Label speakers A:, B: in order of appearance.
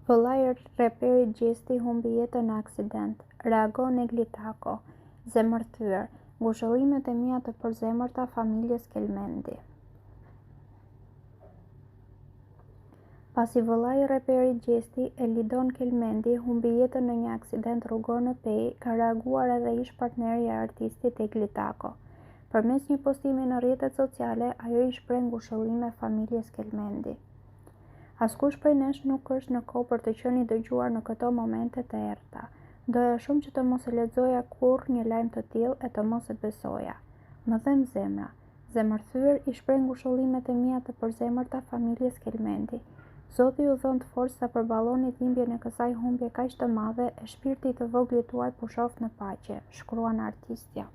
A: Vëllai reperi Gjesti humbi jetën në aksident. Reagon Eglitako. Zemërthyer. Ngushëllimet e mia të përzemërta familjes Kelmendi. Pasi vëllai reperi Gjesti, Elidon Kelmendi, humbi jetën në një aksident rrugor në Pej, ka reaguar edhe ish partneri e artistit Eglitako. Përmes një postimi në rrjetet sociale, ajo i shpreh ngushëllime familjes Kelmendi. Askush prej nesh nuk është në kohë për të qenë i dëgjuar në këto momente të errëta. Doja shumë që të mos e lexoja kurrë një lajm të tillë e të mos e besoja. Më dhem zemra. Zemërthyer i shpreh ngushëllimet e mia të përzemërta familjes Kelmendi. Zoti ju dhon të forcë ta përballoni dhimbjen e kësaj humbje kaq të madhe e shpirti të voglit tuaj pushoft në paqe, shkruan artistja.